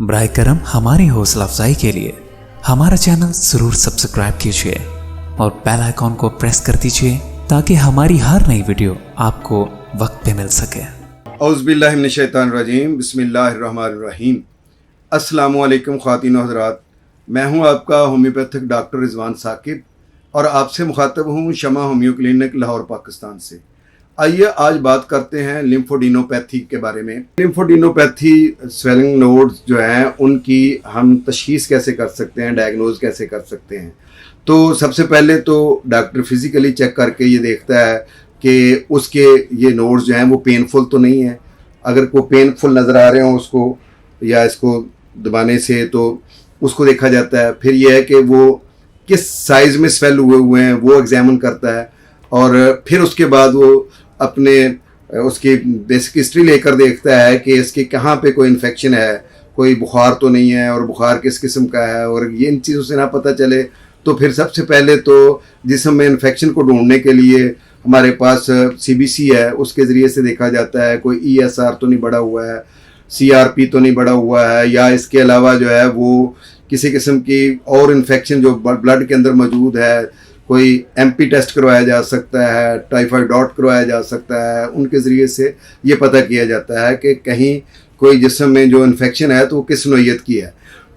ब्राय करम हमारी हौसला अफजाई के लिए हमारा चैनल जरूर सब्सक्राइब कीजिए और बेल आइकॉन को प्रेस कर दीजिए ताकि हमारी हर नई वीडियो आपको वक्त पे मिल सके। औज़ुबिल्लाहि मिनश्शैतानिर्रजीम बिस्मिल्लाहिर्रहमानिर्रहीम। अस्सलामु अलैकुम ख़वातीन व हज़रात, मैं हूं आपका होम्योपैथिक डॉक्टर रिजवान साकिब और आपसे मुखातब हूं शमा होम्यो क्लिनिक लाहौर पाकिस्तान से। आइए आज बात करते हैं लिम्फोडिनोपैथी के बारे में। लिम्फोडिनोपैथी स्वेलिंग नोड्स जो हैं उनकी हम तशख़ीस कैसे कर सकते हैं, डायग्नोज कैसे कर सकते हैं। तो सबसे पहले तो डॉक्टर फिज़िकली चेक करके ये देखता है कि उसके ये नोड्स जो हैं वो पेनफुल तो नहीं है। अगर कोई पेनफुल नज़र आ रहे हो उसको या इसको दबाने से तो उसको देखा जाता है। फिर यह है कि वो किस साइज़ में स्वेल हुए हैं वो एग्जामिन करता है और फिर उसके बाद वो अपने उसकी बेसिक हिस्ट्री लेकर देखता है कि इसके कहाँ पे कोई इन्फेक्शन है, कोई बुखार तो नहीं है और बुखार किस किस्म का है। और ये इन चीज़ों से ना पता चले तो फिर सबसे पहले तो जिस्म में इन्फेक्शन को ढूंढने के लिए हमारे पास CBC है, उसके ज़रिए से देखा जाता है कोई ESR तो नहीं बढ़ा हुआ है, CRP तो नहीं बढ़ा हुआ है, या इसके अलावा जो है वो किसी किस्म की और इन्फेक्शन जो ब्लड के अंदर मौजूद है, कोई MP टेस्ट करवाया जा सकता है, टाइफाइड डॉट करवाया जा सकता है। उनके ज़रिए से ये पता किया जाता है कि कहीं कोई जिस्म में जो इन्फेक्शन है तो वो किस नौइयत की है।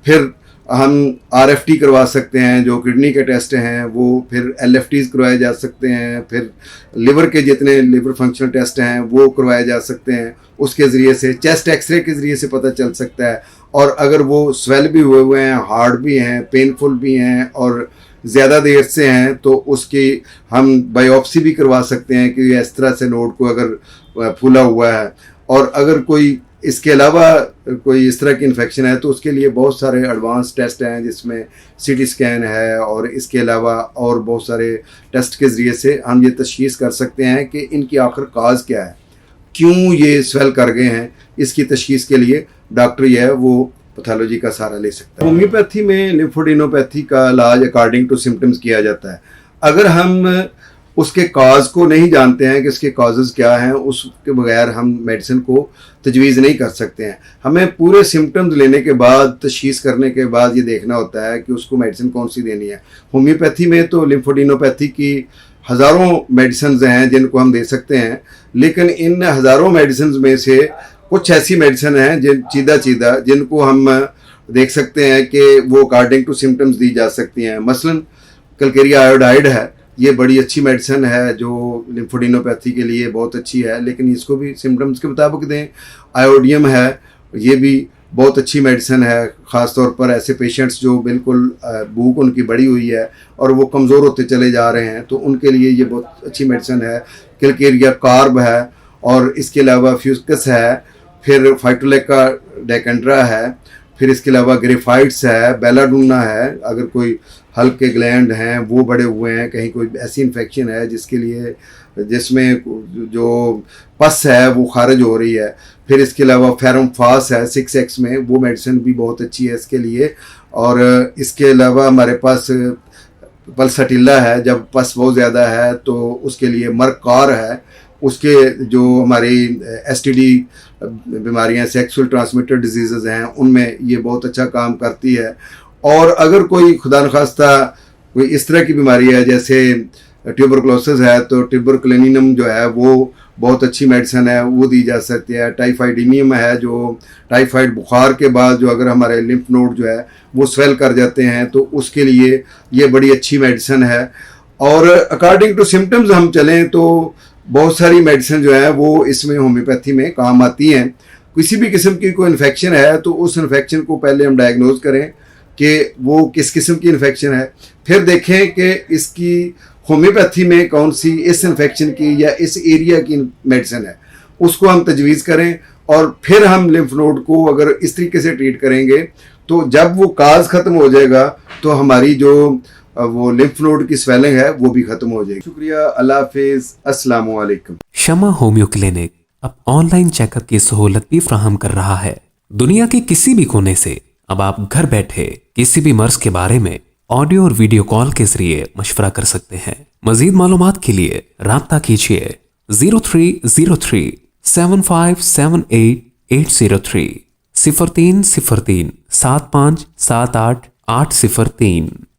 फिर हम RFT करवा सकते हैं, जो किडनी के टेस्ट हैं वो, फिर LFTs करवाए जा सकते हैं, फिर लिवर के जितने लिवर फंक्शनल टेस्ट हैं वो करवाए जा सकते हैं। उसके ज़रिए से चेस्ट एक्सरे के ज़रिए से पता चल सकता है। और अगर वो स्वेल भी हुए हैं, हार्ड भी हैं, पेनफुल भी हैं और ज़्यादा देर से हैं तो उसकी हम बायोप्सी भी करवा सकते हैं कि इस तरह से नोड को अगर फूला हुआ है। और अगर कोई इसके अलावा कोई इस तरह की इन्फेक्शन है तो उसके लिए बहुत सारे एडवांस टेस्ट हैं जिसमें CT स्कैन है और इसके अलावा और बहुत सारे टेस्ट के ज़रिए से हम ये तशख़ीस कर सकते हैं कि इनकी आखिर काज क्या है, क्यों ये स्वेल कर गए हैं। इसकी तशख़ीस के लिए डॉक्टर ये है वो पैथोलॉजी का सहारा ले सकता है। होम्योपैथी में लिम्फोडिनोपैथी का इलाज अकॉर्डिंग टू सिम्टम्स किया जाता है। अगर हम उसके काज को नहीं जानते हैं कि इसके काजेज़ क्या हैं, उसके बगैर हम मेडिसिन को तजवीज़ नहीं कर सकते हैं। हमें पूरे सिम्टम्स लेने के बाद, तशख़ीस करने के बाद ये देखना होता है कि उसको मेडिसिन कौन सी देनी है। होम्योपैथी में तो लिम्फोडिनोपैथी की हज़ारों मेडिसिन हैं जिनको हम दे सकते हैं, लेकिन इन हज़ारों मेडिसिन में से कुछ ऐसी मेडिसिन हैं जिनको हम देख सकते हैं कि वो अकॉर्डिंग टू सिम्टम्स दी जा सकती हैं। मसलन कैलकेरिया आयोडाइड है, ये बड़ी अच्छी मेडिसिन है जो लिम्फोडिनोपैथी के लिए बहुत अच्छी है, लेकिन इसको भी सिम्टम्स के मुताबिक दें। आयोडियम है, ये भी बहुत अच्छी मेडिसिन है, ख़ास तौर पर ऐसे पेशेंट्स जो बिल्कुल भूख उनकी बढ़ी हुई है और वो कमज़ोर होते चले जा रहे हैं तो उनके लिए ये बहुत अच्छी मेडिसिन है। कैलकेरिया कार्ब है और इसके अलावा फ्यूस्कस है, फिर फाइटोलेका डेकेंड्रा है, फिर इसके अलावा ग्रेफाइट्स है, बेलाडूना है। अगर कोई हल्के ग्लैंड हैं वो बड़े हुए हैं, कहीं कोई ऐसी इन्फेक्शन है जिसमें जो पस है वो खारिज हो रही है। फिर इसके अलावा फेरमफास है 6X में, वो मेडिसिन भी बहुत अच्छी है इसके लिए। और इसके अलावा हमारे पास पल्सटिल्ला है, जब पस बहुत ज़्यादा है तो उसके लिए मरकार है। उसके जो हमारी STD बीमारियां, सेक्सुअल ट्रांसमिटेड डिजीज़ हैं, उनमें ये बहुत अच्छा काम करती है। और अगर कोई खुदा न खास्ता कोई इस तरह की बीमारी है जैसे ट्यूबरकुलोसिस है तो ट्यूबरकुलिनिनम जो है वो बहुत अच्छी मेडिसिन है, वो दी जा सकती है। टाइफाइडिनियम है, जो टाइफाइड बुखार के बाद जो अगर हमारे लिम्फ नोड जो है वो स्वेल कर जाते हैं तो उसके लिए ये बड़ी अच्छी मेडिसिन है। और अकॉर्डिंग टू सिम्टम्स हम चलें तो बहुत सारी मेडिसिन जो है वो इसमें होम्योपैथी में काम आती हैं। किसी भी किस्म की कोई इन्फेक्शन है तो उस इन्फेक्शन को पहले हम डायग्नोज करें कि वो किस किस्म की इन्फेक्शन है, फिर देखें कि इसकी होम्योपैथी में कौन सी इस इन्फेक्शन की या इस एरिया की मेडिसिन है, उसको हम तजवीज़ करें। और फिर हम लिम्फ नोड को अगर इस तरीके से ट्रीट करेंगे तो जब वो काज ख़त्म हो जाएगा तो हमारी जो वो लिम्फ नोड की स्वेलिंग है वो भी ख़त्म हो जाएगी। शुक्रिया, अल्लाह हाफिज़, अस्सलाम वालेकुम। शमा होम्यो क्लिनिक अब ऑनलाइन चेकअप की सहूलत भी फ्राहम कर रहा है। दुनिया के किसी भी कोने से अब आप घर बैठे किसी भी मर्ज के बारे में ऑडियो और वीडियो कॉल के जरिए मशवरा कर सकते हैं। मजीद मालूमात के लिए राब्ता कीजिए 0303 7578 803 0303 75 78 803।